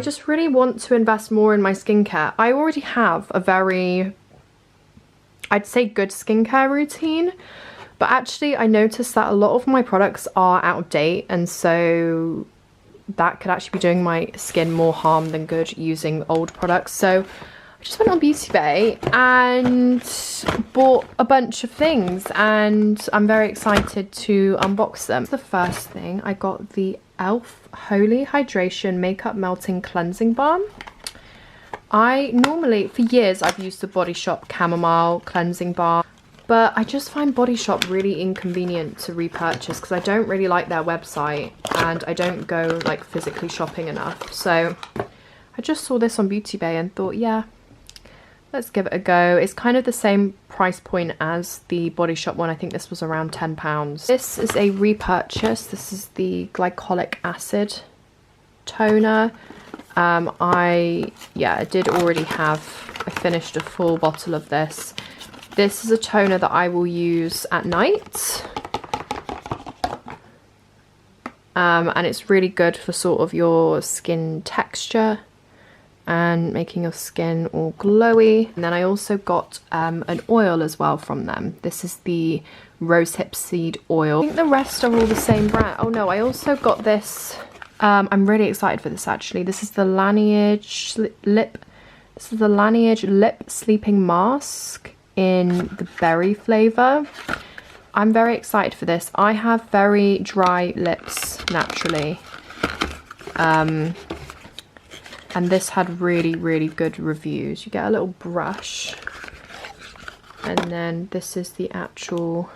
I just really want to invest more in my skincare. I already have a very, I'd say, good skincare routine, but actually I noticed that a lot of my products are out of date, and so that could actually be doing my skin more harm than good using old products. So I just went on Beauty Bay and bought a bunch of things, and I'm very excited to unbox them. The first thing, I got the e.l.f. Holy Hydration Makeup Melting Cleansing Balm. I normally, for years, I've used the Body Shop Chamomile Cleansing Balm, but I just find Body Shop really inconvenient to repurchase because I don't really like their website and I don't go like physically shopping enough. So I just saw this on Beauty Bay and thought, yeah, let's give it a go. It's kind of the same price point as the Body Shop one. I think this was around £10. This is a repurchase. This is the glycolic acid toner. I did already have, I finished a full bottle of this. This is a toner that I will use at night. And it's really good for sort of your skin texture and making your skin all glowy. And then I also got an oil as well from them. This is the rosehip seed oil. I think the rest are all the same brand. Oh no, I also got this. I'm really excited for this actually. This is the Laneige Lip Sleeping Mask in the berry flavour. I'm very excited for this. I have very dry lips naturally. And this had really, really good reviews. You get a little brush. And then this is the actual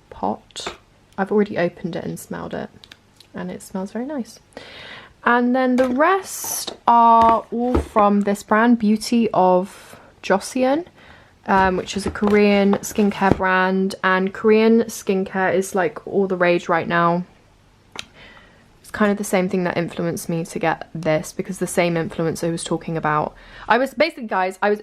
pot. I've already opened it and smelled it. And it smells very nice. And then the rest are all from this brand, Beauty of Joseon, which is a Korean skincare brand. And Korean skincare is like all the rage right now. It's kind of the same thing that influenced me to get this, because the same influencer was talking about, I was influenced. I was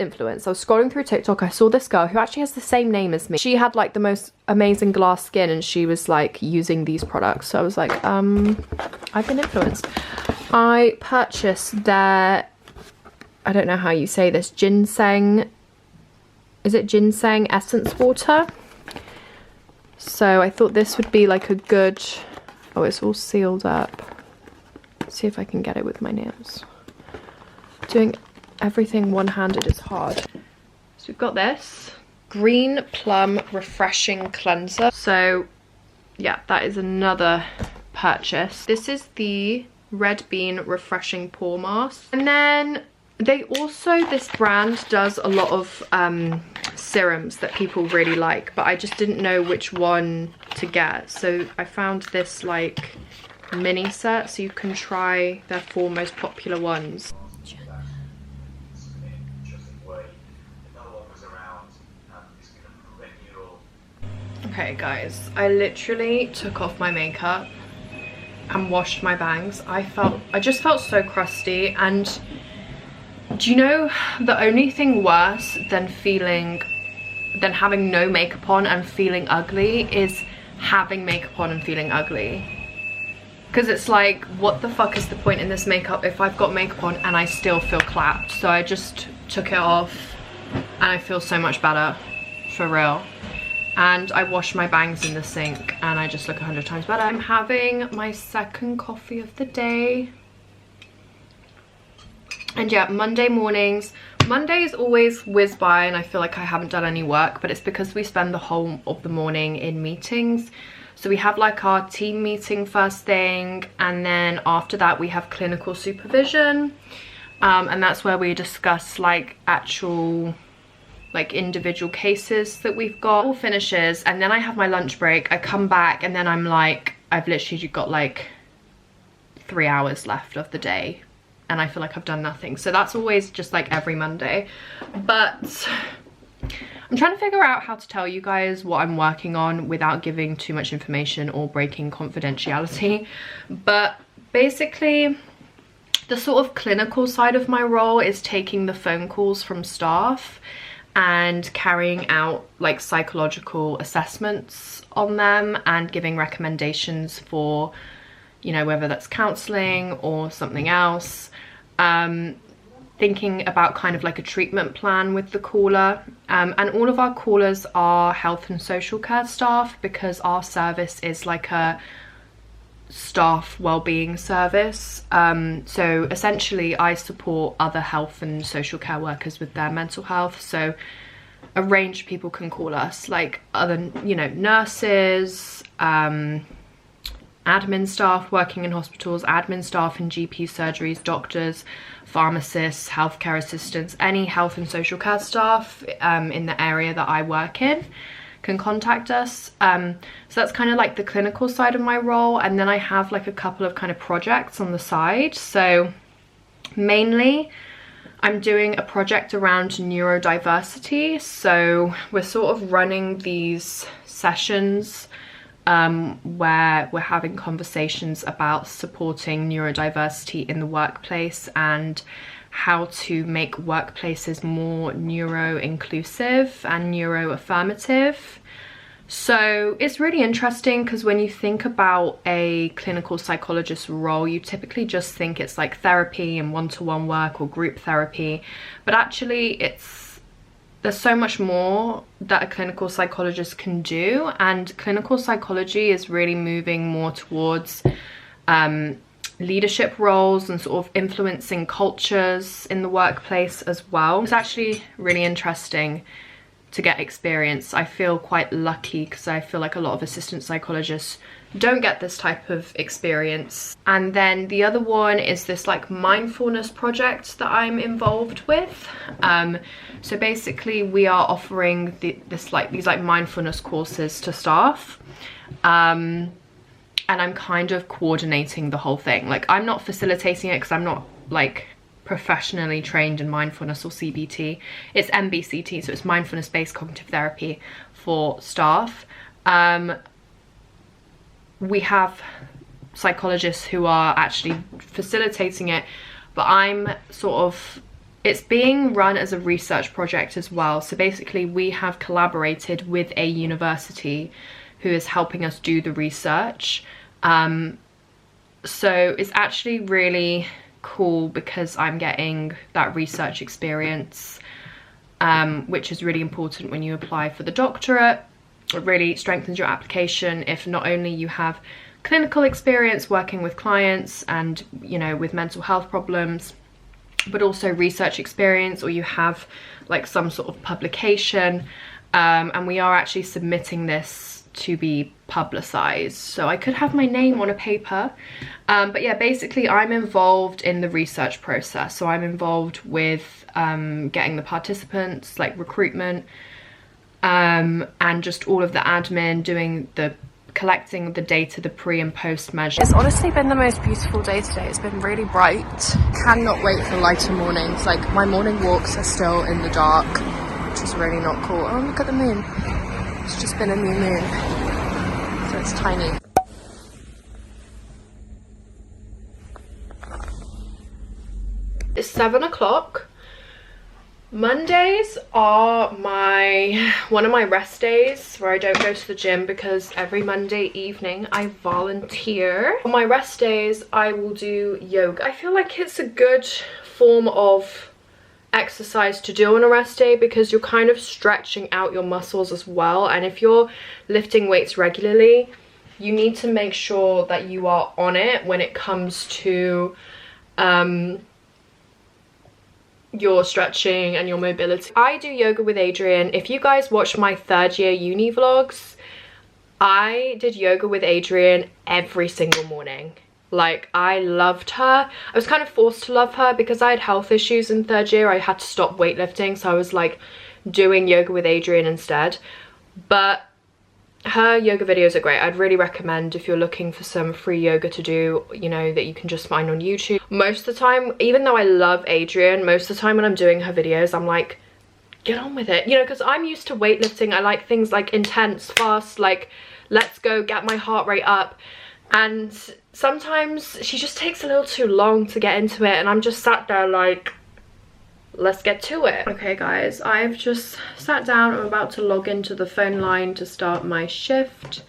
scrolling through TikTok, I saw this girl who actually has the same name as me. She had like the most amazing glass skin and she was like using these products. So I was like, I've been influenced. I purchased their, I don't know how you say this, ginseng, is it ginseng essence water? So I thought this would be like a good, oh, it's all sealed up. Let's see if I can get it with my nails. Doing everything one-handed is hard. So we've got this Green Plum Refreshing Cleanser. So yeah, that is another purchase. This is the Red Bean Refreshing Pore Mask. And then they also, this brand does a lot of serums that people really like, but I just didn't know which one to get. So I found this like mini set, so you can try their 4 most popular ones. Okay guys, I literally took off my makeup and washed my bangs. I just felt so crusty, and do you know the only thing worse than having no makeup on and feeling ugly is having makeup on and feeling ugly? Because it's like, what the fuck is the point in this makeup if I've got makeup on and I still feel clapped? So I just took it off and I feel so much better, for real. And I washed my bangs in the sink and I just look 100 times better. I'm having my second coffee of the day. And yeah, Monday mornings. Mondays always whiz by and I feel like I haven't done any work, but it's because we spend the whole of the morning in meetings. So we have like our team meeting first thing, and then after that we have clinical supervision. And that's where we discuss like actual like individual cases that we've got. All finishes, and then I have my lunch break. I come back and then I'm like, I've literally got like 3 hours left of the day and I feel like I've done nothing. So that's always just like every Monday. But I'm trying to figure out how to tell you guys what I'm working on without giving too much information or breaking confidentiality. But basically, the sort of clinical side of my role is taking the phone calls from staff and carrying out like psychological assessments on them and giving recommendations for, you know, whether that's counseling or something else. thinking about kind of like a treatment plan with the caller, and all of our callers are health and social care staff, because our service is like a staff well-being service. So essentially I support other health and social care workers with their mental health. So a range of people can call us, like other, you know, nurses, admin staff working in hospitals, admin staff in GP surgeries, doctors, pharmacists, healthcare assistants, any health and social care staff in the area that I work in can contact us. So that's kind of like the clinical side of my role, and then I have like a couple of kind of projects on the side. So mainly I'm doing a project around neurodiversity. So we're sort of running these sessions where we're having conversations about supporting neurodiversity in the workplace and how to make workplaces more neuro-inclusive and neuro-affirmative. So it's really interesting, because when you think about a clinical psychologist role, you typically just think it's like therapy and one-to-one work or group therapy, but actually there's so much more that a clinical psychologist can do, and clinical psychology is really moving more towards leadership roles and sort of influencing cultures in the workplace as well. It's actually really interesting to get experience. I feel quite lucky, because I feel like a lot of assistant psychologists don't get this type of experience. And then the other one is this like mindfulness project that I'm involved with. So basically we are offering these mindfulness courses to staff, and I'm kind of coordinating the whole thing. Like, I'm not facilitating it because I'm not like professionally trained in mindfulness or CBT. It's MBCT, so it's mindfulness based cognitive therapy for staff. We have psychologists who are actually facilitating it, but I'm sort of, it's being run as a research project as well. So basically we have collaborated with a university who is helping us do the research. So it's actually really cool, because I'm getting that research experience, which is really important when you apply for the doctorate. It really strengthens your application if not only you have clinical experience working with clients and, you know, with mental health problems, but also research experience, or you have like some sort of publication. And we are actually submitting this to be publicized, so I could have my name on a paper. But yeah, basically I'm involved in the research process. So I'm involved with getting the participants, like recruitment, and just all of the admin, doing the collecting the data, the pre and post measures. It's honestly been the most beautiful day today. It's been really bright. Cannot wait for lighter mornings. Like, my morning walks are still in the dark, which is really not cool. Oh, look at the moon. It's just been a new moon, so it's tiny. It's 7 o'clock. Mondays are one of my rest days where I don't go to the gym, because every Monday evening I volunteer. On my rest days I will do yoga. I feel like it's a good form of exercise to do on a rest day, because you're kind of stretching out your muscles as well. And if you're lifting weights regularly, you need to make sure that you are on it when it comes to your stretching and your mobility. I do yoga with Adrian. If you guys watch my 3rd year uni vlogs, I did yoga with Adrian every single morning. Like, I loved her. I was kind of forced to love her because I had health issues in 3rd year. I had to stop weightlifting, so I was like doing yoga with Adrian instead. But her yoga videos are great. I'd really recommend, if you're looking for some free yoga to do, you know, that you can just find on YouTube. Most of the time, even though I love Adrian, most of the time when I'm doing her videos, I'm like, get on with it, you know, because I'm used to weightlifting. I like things like intense, fast, like let's go, get my heart rate up. And sometimes she just takes a little too long to get into it, and I'm just sat there like, let's get to it. Okay guys, I've just sat down. I'm about to log into the phone line to start my shift.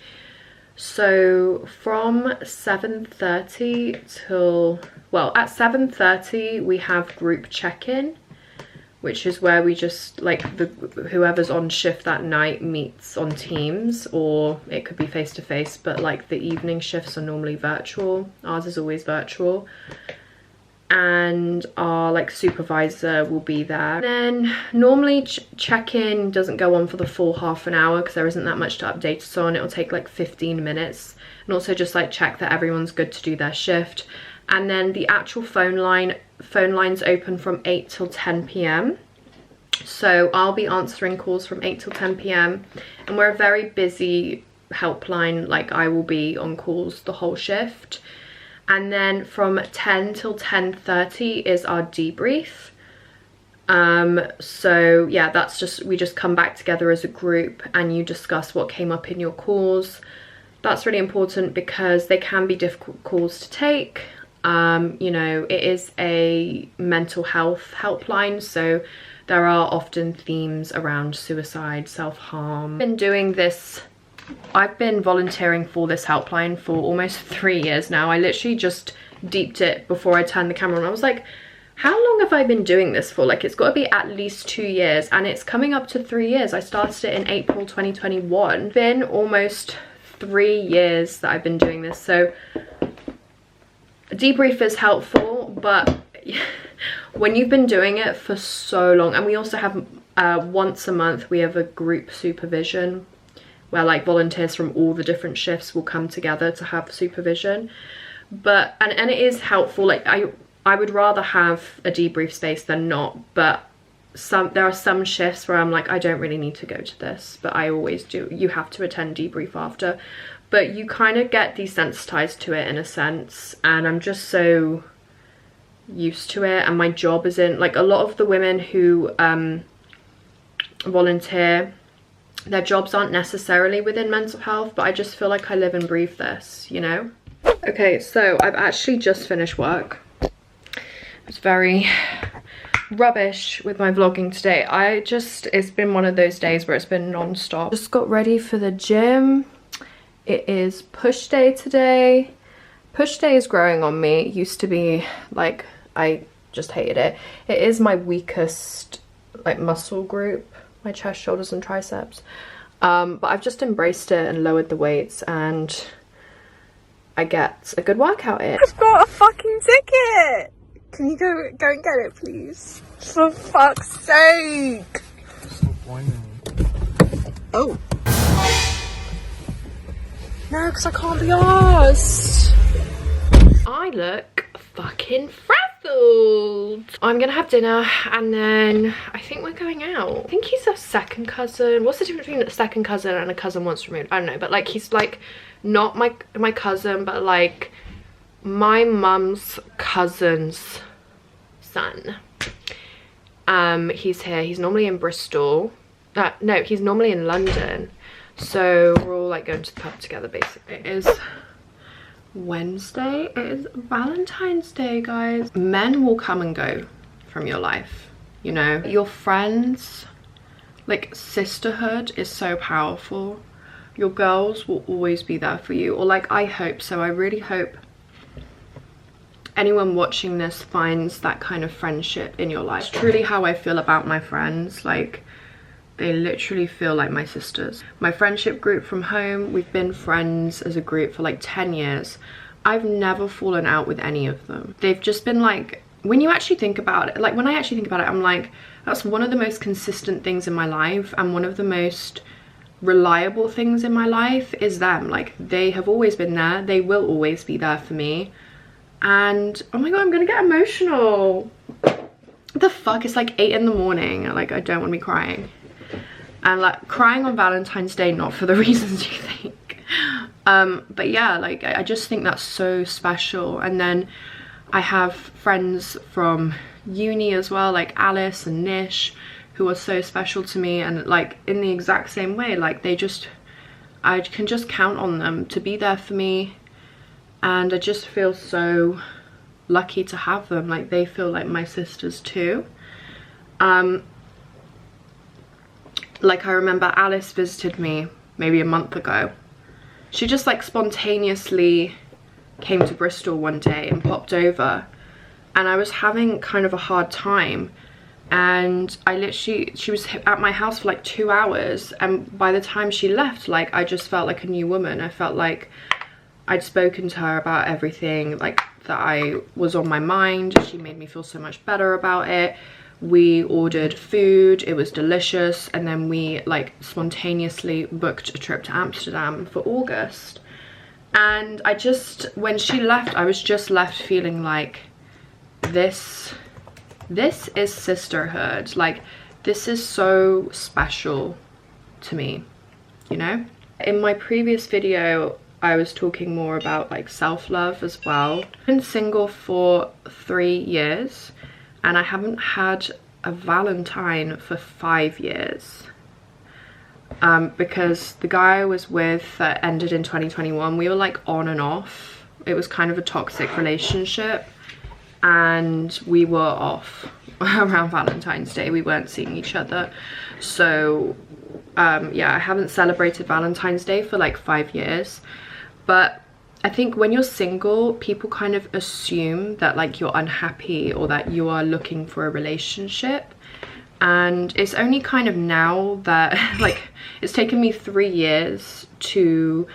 So from 7:30 till, well, at 7:30 we have group check-in, which is where we just, like, whoever's on shift that night meets on Teams, or it could be face-to-face, but like the evening shifts are normally virtual. Ours is always virtual. And our like supervisor will be there. Then normally check-in doesn't go on for the full half an hour because there isn't that much to update us on. It'll take like 15 minutes, and also just like check that everyone's good to do their shift. And then the actual phone lines open from 8 till 10 p.m. So I'll be answering calls from 8 till 10 p.m. and we're a very busy helpline. Like, I will be on calls the whole shift. And then from 10 till 10:30 is our debrief. So yeah, that's just, we just come back together as a group and you discuss what came up in your calls. That's really important because they can be difficult calls to take. You know, it is a mental health helpline, so there are often themes around suicide, self-harm. I've been doing this, I've been volunteering for this helpline for almost 3 years now. I literally just deeped it before I turned the camera on. I was like, how long have I been doing this for? Like, it's got to be at least 2 years, and it's coming up to 3 years. I started it in April 2021. It's been almost 3 years that I've been doing this. So a debrief is helpful, but when you've been doing it for so long, and we also have once a month we have a group supervision where like volunteers from all the different shifts will come together to have supervision. But and it is helpful. Like, I would rather have a debrief space than not, but there are some shifts where I'm like, I don't really need to go to this, but I always do. You have to attend debrief after, but you kind of get desensitized to it in a sense, and I'm just so used to it. And my job isn't, like, a lot of the women who volunteer, their jobs aren't necessarily within mental health, but I just feel like I live and breathe this, you know? Okay, so I've actually just finished work. It's very rubbish with my vlogging today. It's been one of those days where it's been non-stop. Just got ready for the gym. It is push day today. Push day is growing on me. It used to be like, I just hated it. It is my weakest like muscle group, my chest, shoulders and triceps. But I've just embraced it and lowered the weights, and I get a good workout in. I've got a fucking ticket! Can you go and get it, please? For fuck's sake! Stop whining. Oh. No, because I can't be arsed. I look fucking frazzled. I'm gonna have dinner and then I think we're going out. I think he's a second cousin. What's the difference between a second cousin and a cousin once removed? I don't know, but like, he's like not my cousin, but like my mum's cousin's son. He's here. He's normally in Bristol. No, he's normally in London. So we're all like going to the pub together basically. It is Wednesday. It is Valentine's Day, guys. Men will come and go from your life, you know? Your friends, like, sisterhood is so powerful. Your girls will always be there for you, or like, I hope so. I really hope anyone watching this finds that kind of friendship in your life. It's truly how I feel about my friends. Like, they literally feel like my sisters. My friendship group from home, we've been friends as a group for like 10 years. I've never fallen out with any of them. They've just been like, when you actually think about it, like when I actually think about it, I'm like, that's one of the most consistent things in my life, and one of the most reliable things in my life is them. Like, they have always been there. They will always be there for me. And oh my god, I'm gonna get emotional. What the fuck? It's like 8 in the morning. Like, I don't want to be crying. And like, crying on Valentine's Day, not for the reasons you think. But yeah, like, I just think that's so special. And then I have friends from uni as well, like Alice and Nish, who are so special to me, and like in the exact same way, like I can just count on them to be there for me, and I just feel so lucky to have them. Like, they feel like my sisters too. Like, I remember Alice visited me maybe a month ago, she just like spontaneously came to Bristol one day and popped over, and I was having kind of a hard time, and she was at my house for like 2 hours, and by the time she left, like, I just felt like a new woman. I felt like I'd spoken to her about everything like that I was on my mind. She made me feel so much better about it. We ordered food, it was delicious, and then we like spontaneously booked a trip to Amsterdam for August. And I just, when she left, I was just left feeling like this is sisterhood. Like, this is so special to me, you know? In my previous video, I was talking more about like self-love as well. I've been single for 3 years, and I haven't had a Valentine for 5 years. Because the guy I was with that ended in 2021, we were like on and off. It was kind of a toxic relationship, and we were off around Valentine's Day. We weren't seeing each other. So yeah, I haven't celebrated Valentine's Day for like 5 years. But I think when you're single, people kind of assume that like you're unhappy or that you are looking for a relationship. And it's only kind of now that like it's taken me 3 years to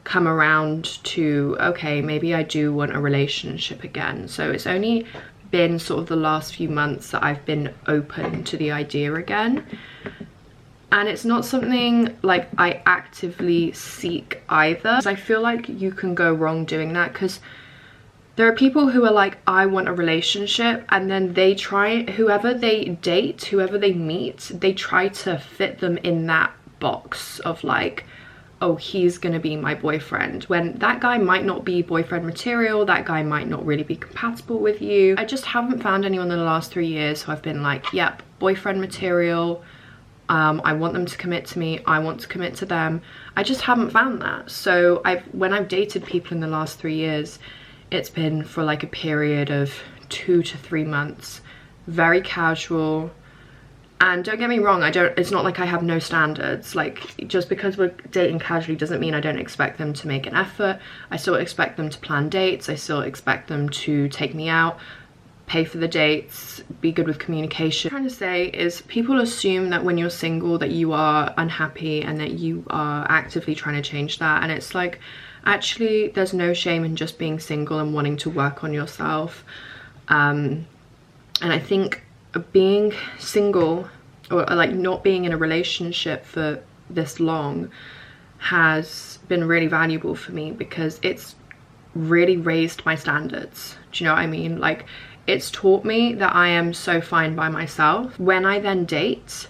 come around to, okay, maybe I do want a relationship again. So it's only been sort of the last few months that I've been open to the idea again. And it's not something like I actively seek either. I feel like you can go wrong doing that, because there are people who are like, I want a relationship, and then they try, whoever they date, whoever they meet, they try to fit them in that box of like, oh, he's gonna be my boyfriend, when that guy might not be boyfriend material. That guy might not really be compatible with you. I just haven't found anyone in the last 3 years who I've been like, yep, boyfriend material. I want them to commit to me, I want to commit to them. I just haven't found that. So when I've dated people in the last 3 years, it's been for like a period of 2 to 3 months, very casual. And don't get me wrong, it's not like I have no standards. Like, just because we're dating casually doesn't mean I don't expect them to make an effort. I still expect them to plan dates, I still expect them to take me out, pay for the dates, be good with communication. What I'm trying to say is, people assume that when you're single that you are unhappy and that you are actively trying to change that, and it's like, actually there's no shame in just being single and wanting to work on yourself. And I think being single, or like not being in a relationship for this long, has been really valuable for me, because it's really raised my standards. Do you know what I mean? Like, it's taught me that I am so fine by myself. When I then date,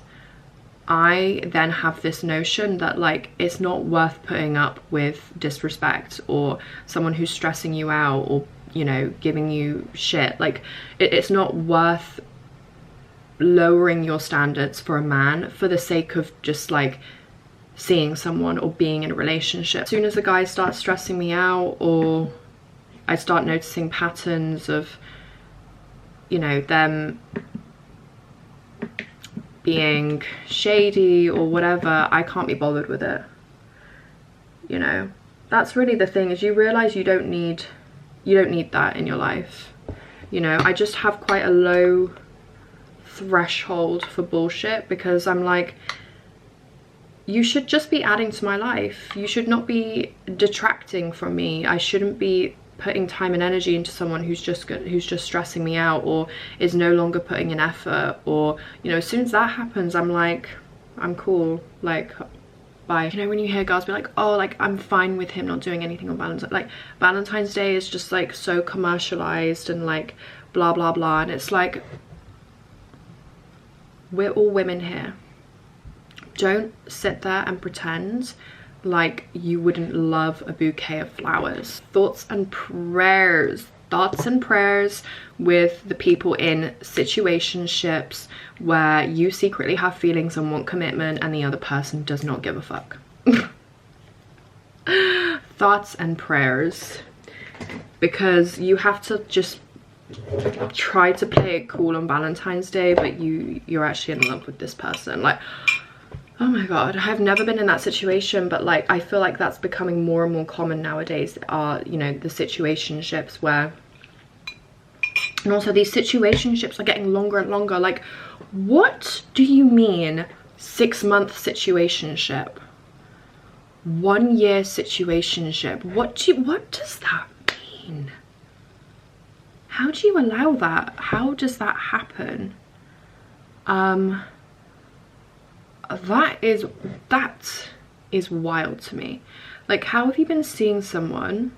I then have this notion that like, it's not worth putting up with disrespect or someone who's stressing you out or, you know, giving you shit. Like, it's not worth lowering your standards for a man for the sake of just like seeing someone or being in a relationship. As soon as a guy starts stressing me out, or I start noticing patterns of, you know, them being shady or whatever, I can't be bothered with it. You know, that's really the thing, is you realize you don't need that in your life. You know, I just have quite a low threshold for bullshit, because I'm like, you should just be adding to my life. You should not be detracting from me. I shouldn't be putting time and energy into someone who's just stressing me out, or is no longer putting in effort. Or, you know, as soon as that happens, I'm like, I'm cool, like, bye. You know, when you hear girls be like, oh, like, I'm fine with him not doing anything on Valentine's, like, Valentine's Day is just like so commercialized and like blah blah blah, and it's like, we're all women here. Don't sit there and pretend like you wouldn't love a bouquet of flowers. Thoughts and prayers with the people in situationships where you secretly have feelings and want commitment and the other person does not give a fuck. Thoughts and prayers, because you have to just try to play it cool on Valentine's Day, but you're actually in love with this person. Like, Oh my god, I've never been in that situation, but like I feel like that's becoming more and more common nowadays, are, you know, the situationships where, and also these situationships are getting longer and longer. Like, what do you mean 6-month situationship, 1 year situationship? What does that mean? How do you allow that? How does that happen? That is wild to me. Like, how have you been seeing someone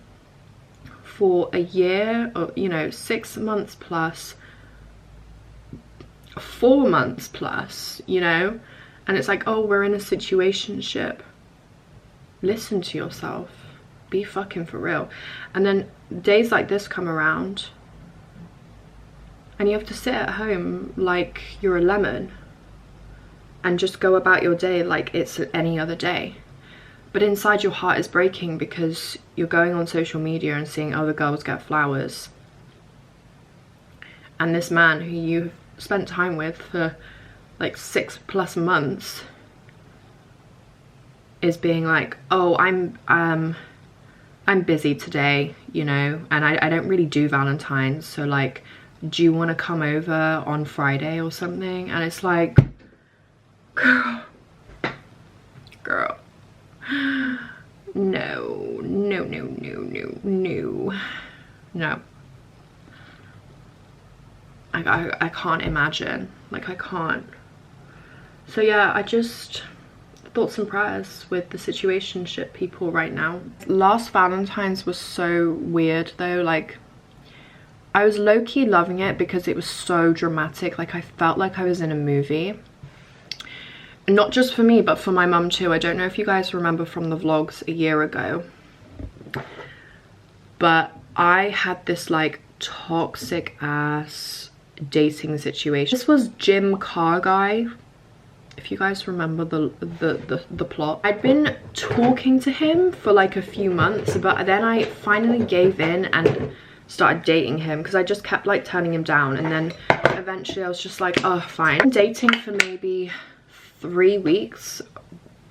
for a year, or, you know, 6 months plus, 4 months plus, you know, and it's like, oh, we're in a situationship. Listen to yourself, be fucking for real. And then days like this come around and you have to sit at home like you're a lemon and just go about your day like it's any other day. But inside your heart is breaking because you're going on social media and seeing other girls get flowers. And this man who you've spent time with for like 6+ months is being like, oh, I'm busy today, you know, and I don't really do Valentine's, so like, do you want to come over on Friday or something? And it's like, girl, no. I can't imagine, like I can't. So yeah, I just thoughts and prayers with the situationship people right now. Last Valentine's was so weird though. Like, I was low-key loving it because it was so dramatic. Like, I felt like I was in a movie. Not just for me, but for my mum too. I don't know if you guys remember from the vlogs a year ago, but I had this like toxic ass dating situation. This was Jim Car Guy, if you guys remember the plot. I'd been talking to him for like a few months, but then I finally gave in and started dating him because I just kept like turning him down. And then eventually I was just like, oh, fine. I've been dating for maybe 3 weeks,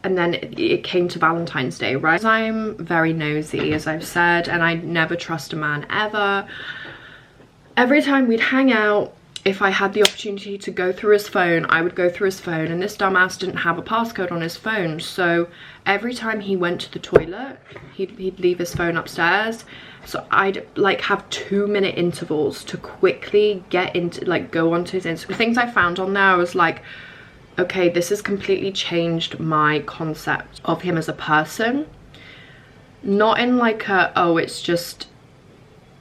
and then it came to Valentine's Day, right? I'm very nosy, as I've said, and I never trust a man ever. Every time we'd hang out, if I had the opportunity to go through his phone, I would go through his phone, and this dumbass didn't have a passcode on his phone, so every time he went to the toilet, he'd leave his phone upstairs. So I'd like have 2-minute intervals to quickly get into, like, go onto his Instagram. Things I found on there, I was like, okay, this has completely changed my concept of him as a person. Not in like a, oh, it's just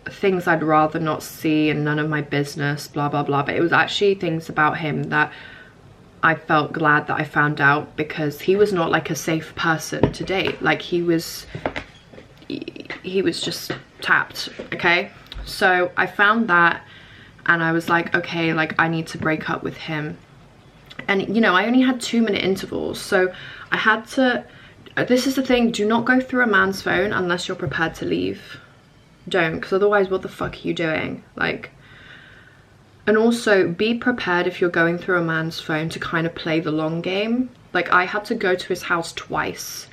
things I'd rather not see and none of my business, blah blah blah, but it was actually things about him that I felt glad that I found out, because he was not like a safe person to date. Like, he was just tapped, okay? So I found that and I was like, okay, like, I need to break up with him. And you know, I only had 2-minute intervals, so I had to, this is the thing, do not go through a man's phone unless you're prepared to leave. Don't, because otherwise what the fuck are you doing? Like, and also be prepared if you're going through a man's phone to kind of play the long game. Like, I had to go to his house twice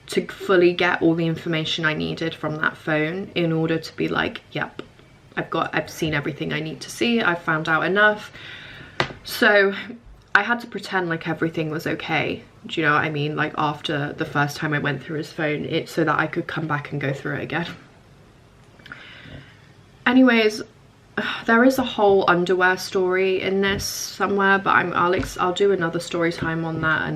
to fully get all the information I needed from that phone in order to be like, yep, I've seen everything I need to see, I've found out enough. So I had to pretend like everything was okay, do you know what I mean? Like, after the first time I went through his phone, so that I could come back and go through it again. Anyways, there is a whole underwear story in this somewhere, but I'll do another story time on that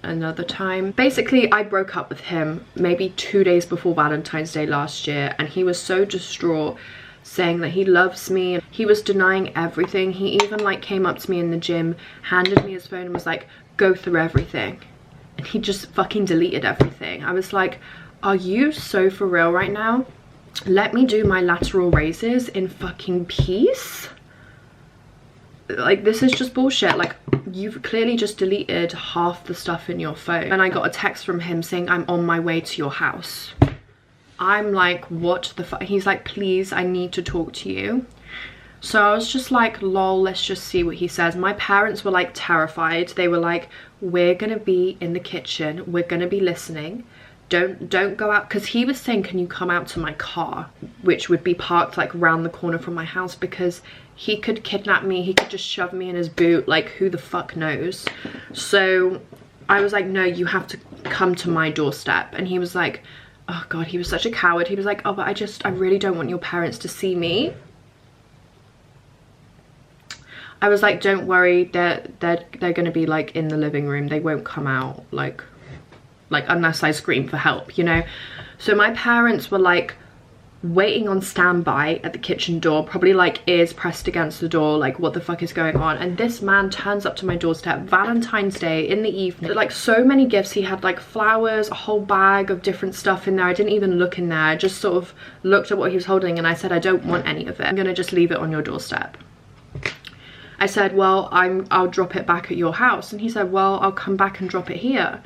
another time. Basically, I broke up with him maybe 2 days before Valentine's Day last year, and he was so distraught, saying that he loves me. He was denying everything. He even like came up to me in the gym, handed me his phone and was like, go through everything. And he just fucking deleted everything. I was like, are you so for real right now? Let me do my lateral raises in fucking peace. Like, this is just bullshit. Like, you've clearly just deleted half the stuff in your phone. And I got a text from him saying, I'm on my way to your house. I'm like, what the fuck? He's like, please, I need to talk to you. So I was just like, lol, let's just see what he says. My parents were like terrified. They were like, we're gonna be in the kitchen, we're gonna be listening, don't go out, because he was saying, can you come out to my car, which would be parked like round the corner from my house, because he could kidnap me, he could just shove me in his boot, like who the fuck knows. So I was like, no, you have to come to my doorstep. And he was like, oh god, he was such a coward. He was like, oh, but I really don't want your parents to see me. I was like, don't worry, they're gonna be like in the living room, they won't come out, like unless I scream for help, you know. So my parents were like waiting on standby at the kitchen door, probably like ears pressed against the door, like what the fuck is going on. And this man turns up to my doorstep, Valentine's Day in the evening, like so many gifts. He had like flowers, a whole bag of different stuff in there. I didn't even look in there, I just sort of looked at what he was holding and I said, I don't want any of it, I'm gonna just leave it on your doorstep. I said, well, I'll drop it back at your house. And he said, well, I'll come back and drop it here.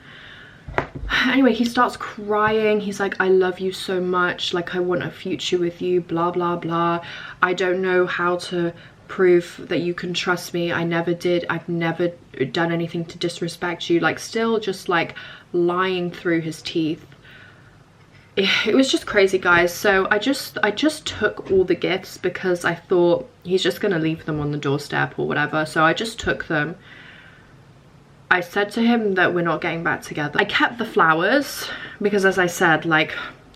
Anyway, he starts crying. He's like, I love you so much, like I want a future with you, blah blah blah. I don't know how to prove that you can trust me. I've never done anything to disrespect you. Like still just like lying through his teeth. It was just crazy, guys. So I just took all the gifts because I thought he's just gonna leave them on the doorstep or whatever. So I just took them. I said to him that we're not getting back together. I kept the flowers because, as I said, like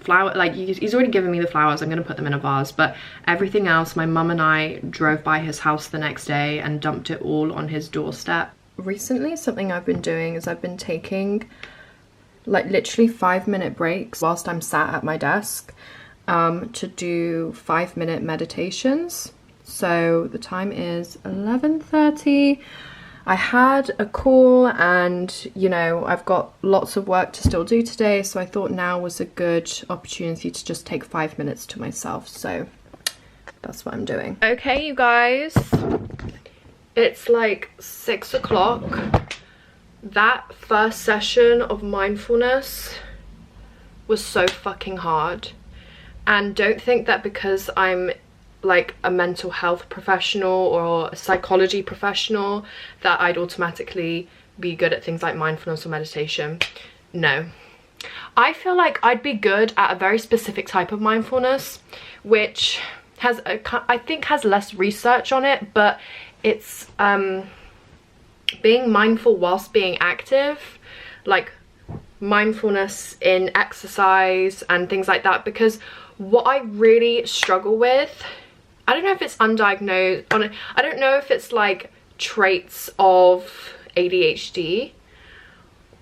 he's already given me the flowers, I'm gonna put them in a vase, but everything else, my mum and I drove by his house the next day and dumped it all on his doorstep. Recently, something I've been doing is I've been taking like literally 5-minute breaks whilst I'm sat at my desk to do 5-minute meditations. So the time is 11:30. I had a call and, you know, I've got lots of work to still do today, so I thought now was a good opportunity to just take 5 minutes to myself. So that's what I'm doing. Okay, you guys, it's like 6 o'clock. That first session of mindfulness was so fucking hard. And don't think that because I'm like a mental health professional or a psychology professional that I'd automatically be good at things like mindfulness or meditation. No. I feel like I'd be good at a very specific type of mindfulness, which has I think has less research on it, but it's being mindful whilst being active, like mindfulness in exercise and things like that. Because what I really struggle with, I don't know if it's undiagnosed, I don't know if it's like traits of ADHD,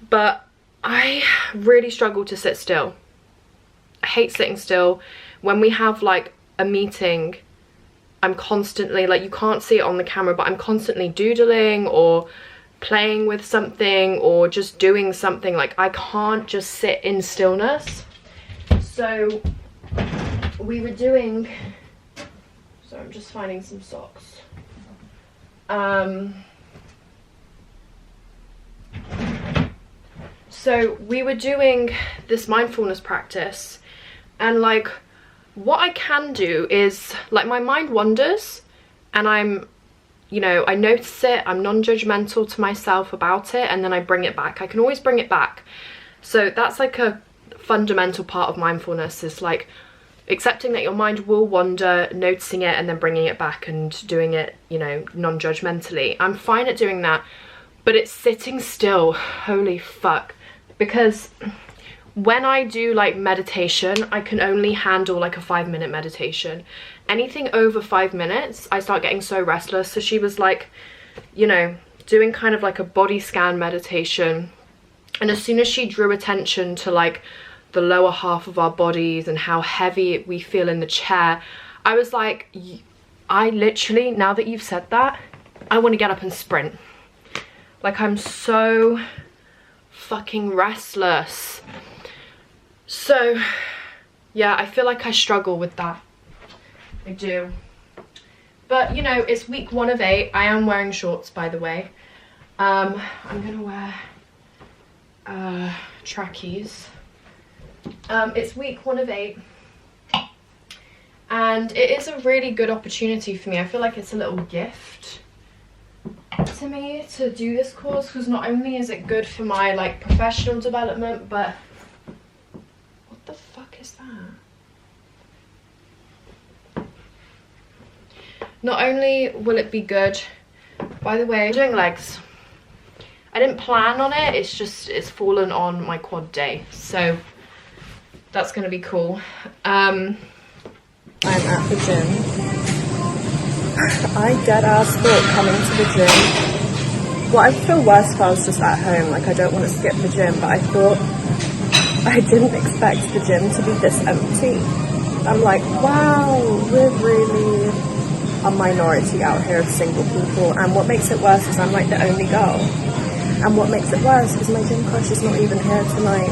but I really struggle to sit still. I hate sitting still. When we have like a meeting, I'm constantly, like, you can't see it on the camera, but I'm constantly doodling or playing with something or just doing something. Like, I can't just sit in stillness. So we were doing, so I'm just finding some socks. So we were doing this mindfulness practice, and like, what I can do is, like, my mind wanders and I'm, you know, I notice it, I'm non-judgmental to myself about it, and then I bring it back. I can always bring it back. So that's like a fundamental part of mindfulness, is like accepting that your mind will wander, noticing it, and then bringing it back and doing it, you know, non-judgmentally. I'm fine at doing that, but it's sitting still, holy fuck. Because when I do like meditation, I can only handle like a 5-minute meditation. Anything over 5 minutes, I start getting so restless. So she was like, you know, doing kind of like a body scan meditation. And as soon as she drew attention to like the lower half of our bodies and how heavy we feel in the chair, I was like, I literally, now that you've said that, I want to get up and sprint. Like, I'm so fucking restless. So yeah, I feel like I struggle with that. I do. But you know, it's week 1 of 8. I am wearing shorts, by the way. I'm gonna wear trackies. It's week 1 of 8, And it is a really good opportunity for me. I feel like it's a little gift to me to do this course, because not only is it good for my like professional development, but what the fuck is that? Not only will it be good, by the way, I'm doing legs. I didn't plan on it, it's fallen on my quad day, so that's gonna be cool. I'm at the gym. I dead ass thought coming to the gym, well, I feel worse if I was just at home, like I don't want to skip the gym, but I thought, I didn't expect the gym to be this empty. I'm like, wow, we're really a minority out here of single people, and what makes it worse is I'm like the only girl. And what makes it worse is my gym crush is not even here tonight.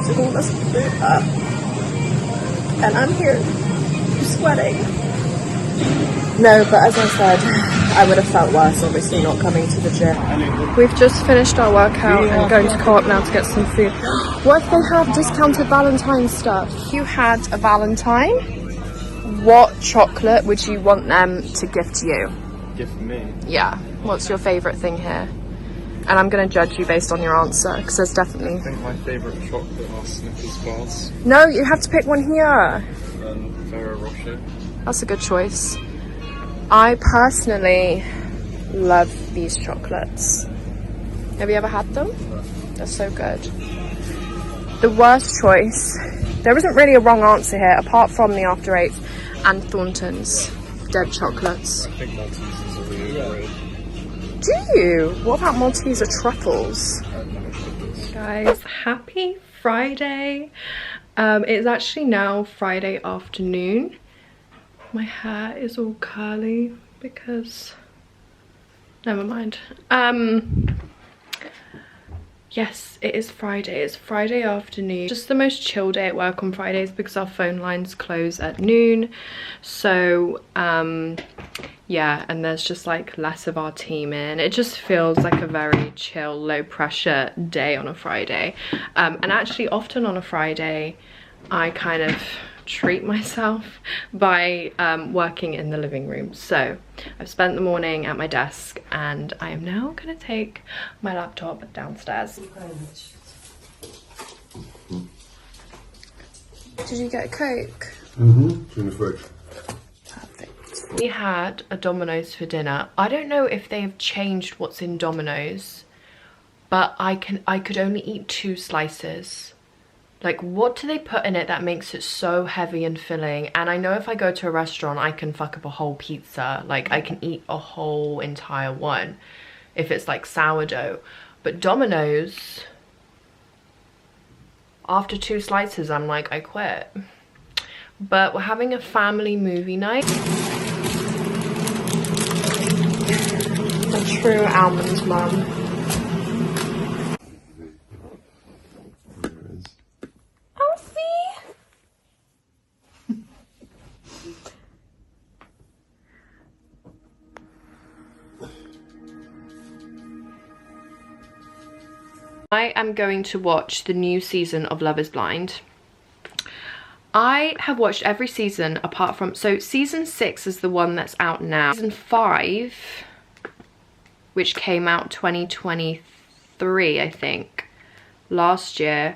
So he must be up. And I'm here sweating. No, but as I said, I would have felt worse obviously not coming to the gym. We've just finished our workout and going to Co-op now to get some food. What if they have discounted Valentine's stuff? If you had a Valentine, what chocolate would you want them to gift you? Gift me? Yeah. What's your favourite thing here? And I'm going to judge you based on your answer, because there's definitely... I think my favourite chocolate are Snickers bars. No, you have to pick one here. Ferrero Rocher. That's a good choice. I personally love these chocolates. Have you ever had them? They're so good. The worst choice, there isn't really a wrong answer here, apart from the After Eights and Thornton's dead chocolates. I think Maltesers are really great. Do you? What about Malteser truffles? Guys, happy Friday. It's actually now Friday afternoon. My hair is all curly because... Never mind. Yes, it is Friday. It's Friday afternoon. Just the most chill day at work on Fridays because our phone lines close at noon. So, yeah, and there's just like less of our team in. It just feels like a very chill, low pressure day on a Friday. And actually often on a Friday, I kind of treat myself by working in the living room. So I've spent the morning at my desk and I am now gonna take my laptop downstairs. Did you get a Coke? It's in the fridge. Perfect. We had a Domino's for dinner. I don't know if they've changed what's in Domino's, but I could only eat 2 slices. Like, what do they put in it that makes it so heavy and filling? And I know if I go to a restaurant, I can fuck up a whole pizza. Like, I can eat a whole entire one if it's like sourdough. But Domino's, after 2 slices, I'm like, I quit. But we're having a family movie night. A true almond mum. I am going to watch the new season of Love is Blind. I have watched every season apart from, so season 6 is the one that's out now. Season 5, which came out 2023, I think, last year,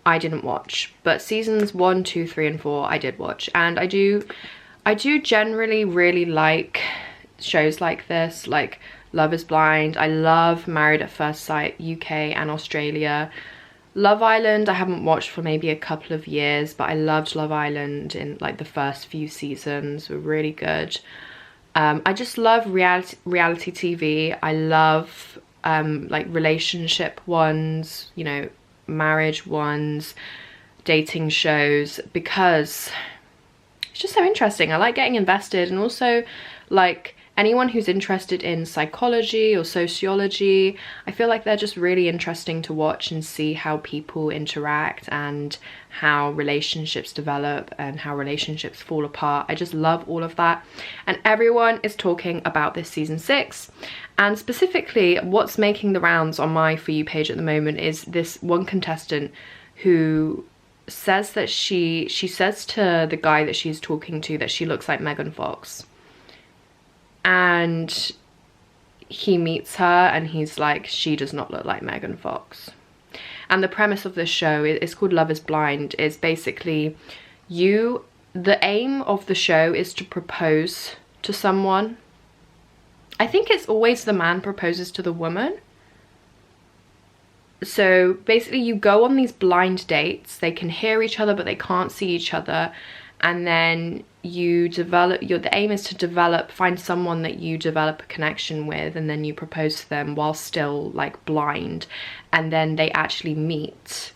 I didn't watch. But seasons 1, 2, 3, and 4, I did watch. And I do generally really like shows like this, like Love is Blind. I love Married at First Sight, UK and Australia. Love Island I haven't watched for maybe a couple of years, but I loved Love Island in like the first few seasons. Were really good. I just love reality TV. I love like relationship ones, you know, marriage ones, dating shows, because it's just so interesting. I like getting invested, and also like anyone who's interested in psychology or sociology, I feel like they're just really interesting to watch and see how people interact and how relationships develop and how relationships fall apart. I just love all of that. And everyone is talking about this season 6. And specifically, what's making the rounds on my For You page at the moment is this one contestant who says that she says to the guy that she's talking to that she looks like Megan Fox. And he meets her and he's like, she does not look like Megan Fox. And the premise of this show, it's called Love is Blind, is basically the aim of the show is to propose to someone. I think it's always the man proposes to the woman. So basically you go on these blind dates. They can hear each other but they can't see each other, and then you develop the aim is to find someone that you develop a connection with, and then you propose to them while still like blind, and then they actually meet.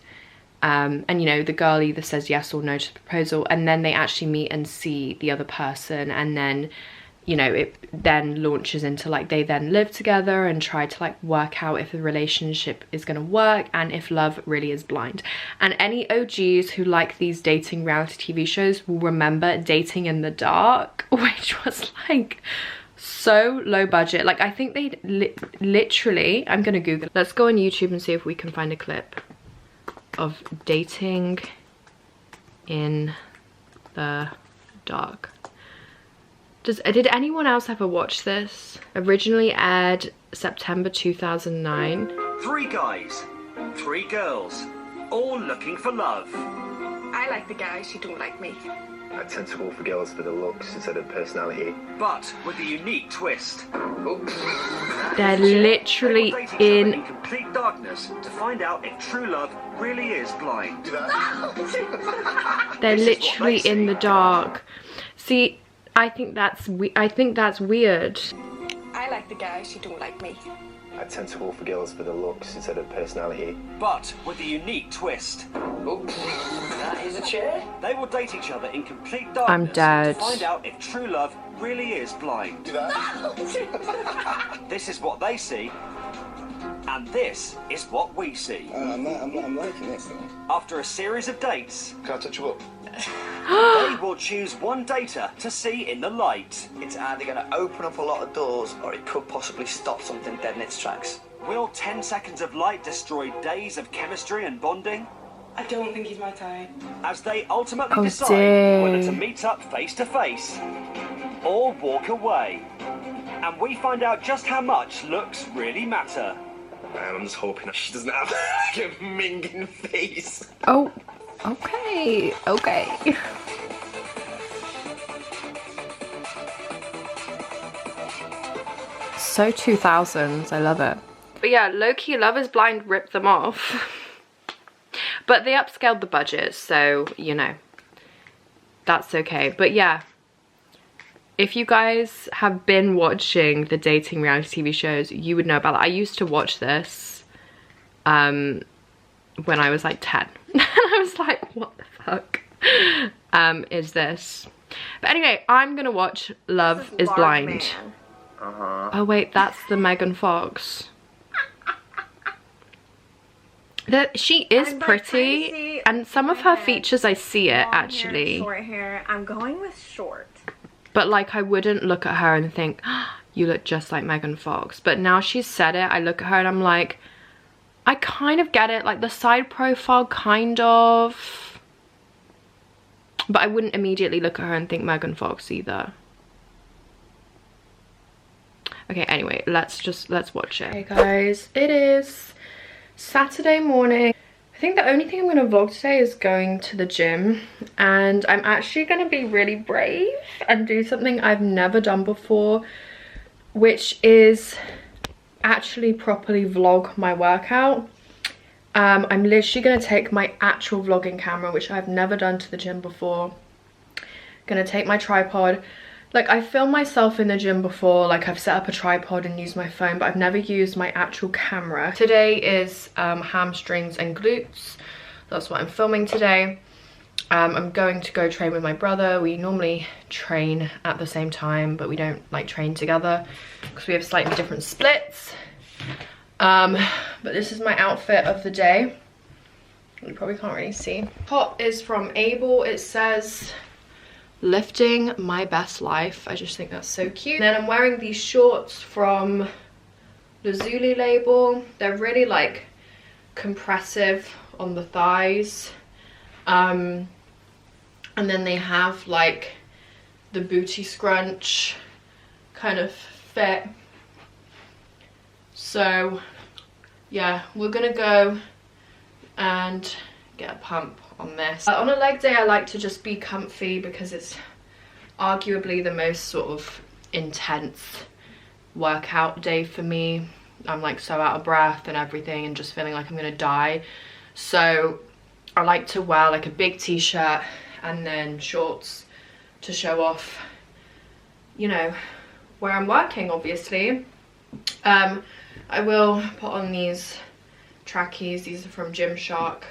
And you know, the girl either says yes or no to the proposal, and then they actually meet and see the other person, and then, you know, it then launches into like they then live together and try to like work out if the relationship is going to work and if love really is blind. And any OGs who like these dating reality TV shows will remember Dating in the Dark, which was like so low budget. Like I think they literally, I'm gonna Google it. Let's go on YouTube and see if we can find a clip of Dating in the Dark. Did anyone else ever watch this? Originally aired September 2009. 3 guys, 3 girls, all looking for love. I like the guys who don't like me. I tend to go for girls for the looks instead of personality. But with a unique twist. They're literally They will date each other in complete darkness to find out if true love really is blind. they're This is what literally they in see. the dark. See, I think that's weird. I like the guys who don't like me. I tend to go for girls for the looks instead of personality. But with a unique twist. That is a chair. They will date each other in complete I'm darkness dead. to find out if true love really is blind. This is what they see, and this is what we see. I'm liking this though. After a series of dates, Can I touch you up? they will choose one dater to see in the light. It's either going to open up a lot of doors or it could possibly stop something dead in its tracks. Will 10 seconds of light destroy days of chemistry and bonding? I don't think he's my type. As they ultimately Oh, decide dear. whether to meet up face to face or walk away. And we find out just how much looks really matter. Man, I'm just hoping that she doesn't have like a minging face. Oh, okay. So 2000s, I love it. But yeah, low-key Love is Blind ripped them off. But they upscaled the budget, so, you know, that's okay. But yeah, if you guys have been watching the dating reality TV shows, you would know about that. I used to watch this when I was like 10. And I was like, what the fuck is this? But anyway, I'm gonna watch Love is Blind. Oh wait, that's the Megan Fox. She is I'm, like, pretty, trying to see and some of her features I see it Long hair, actually. short hair. I'm going with short. But like I wouldn't look at her and think, oh, you look just like Megan Fox. But now she's said it, I look at her and I'm like, I kind of get it, like the side profile kind of. But I wouldn't immediately look at her and think Megan Fox either. Okay, anyway, let's watch it. Hey guys, it is Saturday morning. I think the only thing I'm gonna vlog today is going to the gym, and I'm actually gonna be really brave and do something I've never done before, which is actually properly vlog my workout. I'm literally gonna take my actual vlogging camera, which I've never done to the gym before. Gonna take my tripod. Like, I filmed myself in the gym before, like I've set up a tripod and used my phone, but I've never used my actual camera. Today is hamstrings and glutes. That's what I'm filming today. I'm going to go train with my brother. We normally train at the same time, but we don't like train together because we have slightly different splits. But this is my outfit of the day. You probably can't really see. Top is from Able. It says lifting my best life. I just think that's so cute. And then I'm wearing these shorts from Lazuli label. They're really like compressive on the thighs. And then they have like the booty scrunch kind of fit. So yeah, we're gonna go and get a pump on this. On a leg day I like to just be comfy because it's arguably the most sort of intense workout day for me. I'm like so out of breath and everything and just feeling like I'm gonna die. So I like to wear like a big t-shirt and then shorts to show off, you know, where I'm working, obviously. I will put on these trackies. These are from Gymshark,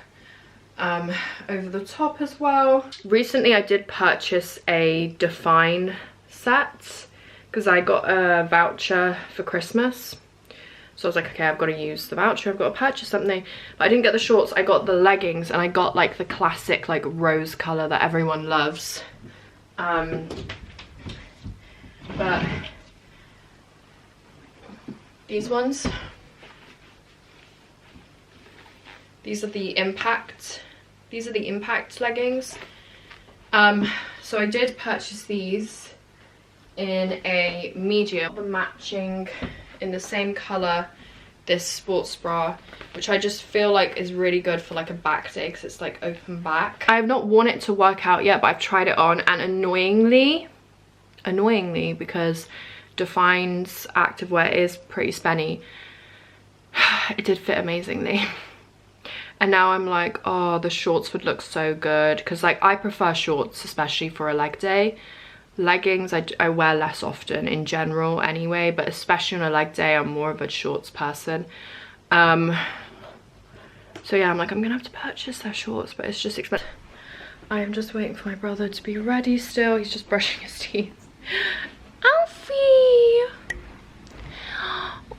over the top as well. Recently I did purchase a Define set because I got a voucher for Christmas. So I was like, okay, I've got to use the voucher, I've got to purchase something. But I didn't get the shorts, I got the leggings, and I got like the classic like rose colour that everyone loves. But these ones, these are the Impact leggings. So I did purchase these in a medium, the matching in the same colour, this sports bra, which I just feel like is really good for like a back day because it's like open back. I have not worn it to work out yet, but I've tried it on, and annoyingly, because Define's activewear is pretty spenny, it did fit amazingly. And now I'm like, oh, the shorts would look so good, because like I prefer shorts, especially for a leg day. Leggings I wear less often in general anyway, but especially on a leg day I'm more of a shorts person. So yeah, I'm like, I'm gonna have to purchase their shorts, but it's just expensive. I am just waiting for my brother to be ready still. He's just brushing his teeth. Alfie!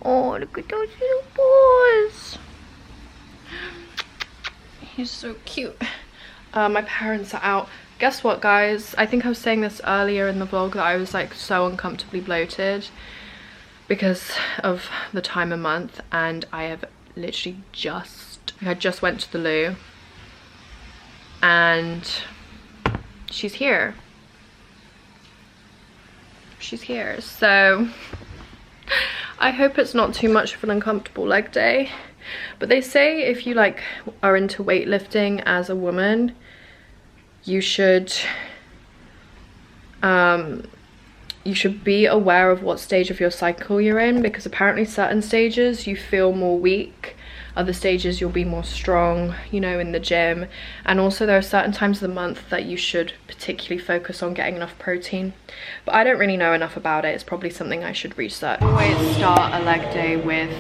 Oh, look at those little boys. He's so cute. My parents are out. Guess what, guys? I think I was saying this earlier in the vlog that I was like so uncomfortably bloated because of the time of month, and I have literally I just went to the loo and she's here. So I hope it's not too much of an uncomfortable leg day. But they say if you like are into weightlifting as a woman, you should be aware of what stage of your cycle you're in, because apparently certain stages you feel more weak, other stages you'll be more strong, you know, in the gym. And also there are certain times of the month that you should particularly focus on getting enough protein, but I don't really know enough about it. It's probably something I should research. I always start a leg day with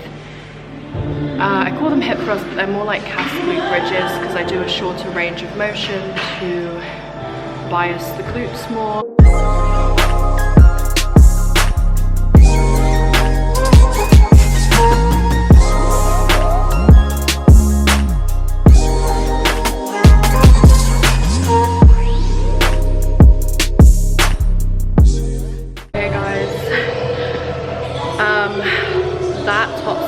I call them hip thrusts, but they're more like calf glute bridges because I do a shorter range of motion to bias the glutes more.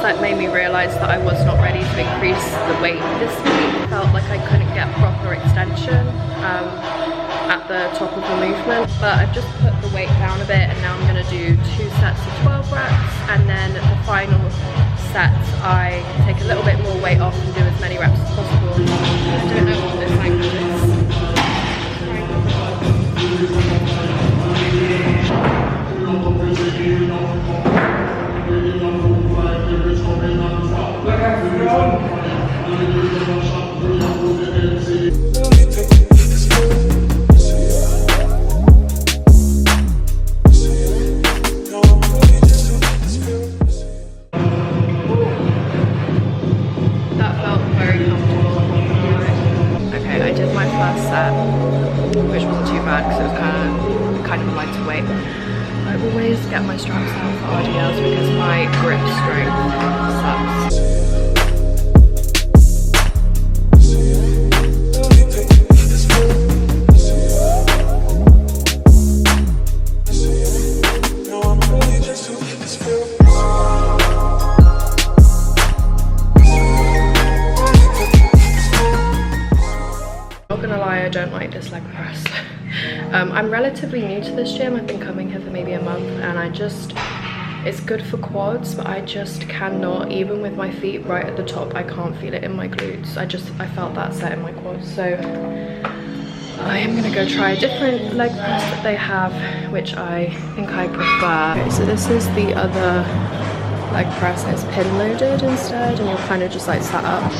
That made me realise that I was not ready to increase the weight this week. Felt like I couldn't get proper extension at the top of the movement, but I've just put the weight down a bit, and now I'm going to do 2 sets of 12 reps, and then the final sets I take a little bit more weight off and do as many reps as possible. I don't know what this angle is. That felt very comfortable. Okay, I did my first set, which wasn't too bad because it was kind of light to weight. I always get my straps out for RDLs because my grip strength sucks. this leg press. I'm relatively new to this gym. I've been coming here for maybe a month, and it's good for quads, but I just cannot, even with my feet right at the top, I can't feel it in my glutes. I felt that set in my quads. So I am gonna go try a different leg press that they have, which I think I prefer. Okay, so this is the other leg press, and it's pin loaded instead, and you're kind of just like sat up.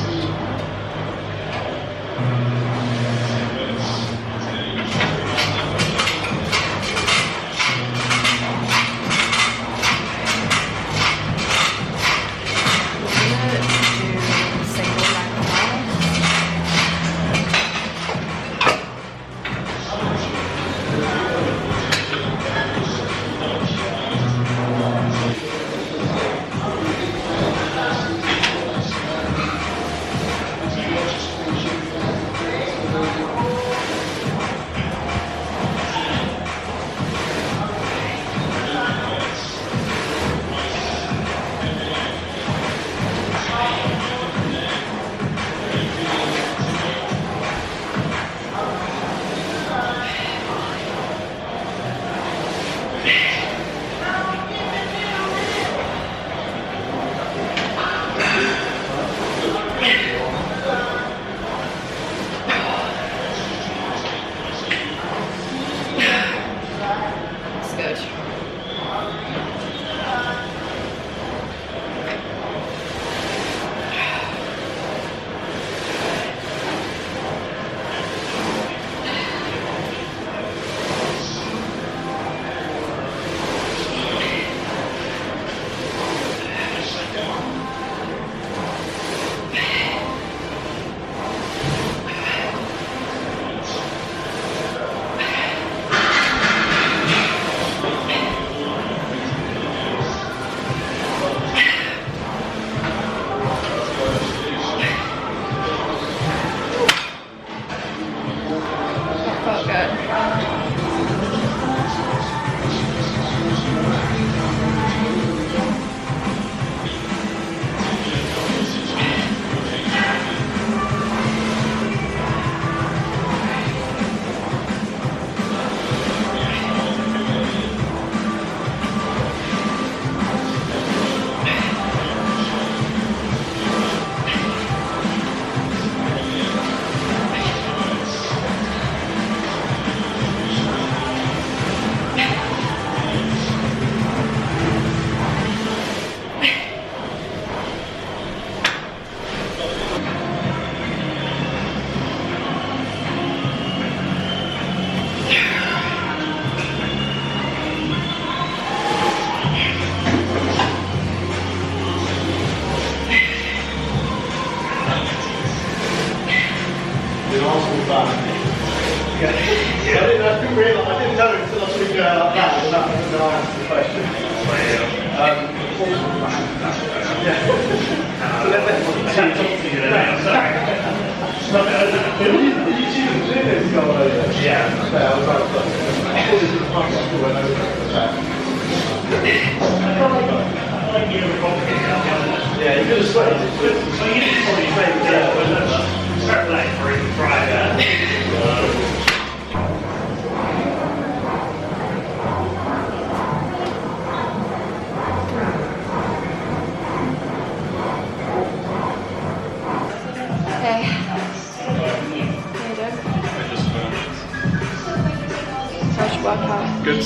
Good.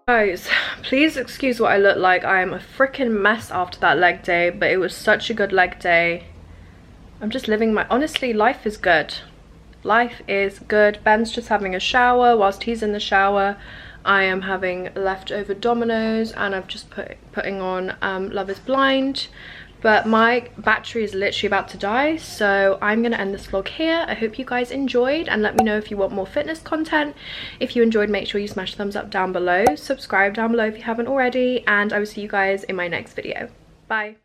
Guys, please excuse what I look like. I am a freaking mess after that leg day, but it was such a good leg day. I'm just living my, honestly, life is good. Life is good. Ben's just having a shower. Whilst he's in the shower, I am having leftover Dominoes, and I've just putting on Love is Blind. But my battery is literally about to die, so I'm gonna end this vlog here. I hope you guys enjoyed, and let me know if you want more fitness content. If you enjoyed, make sure you smash thumbs up down below, subscribe down below if you haven't already, and I will see you guys in my next video. Bye.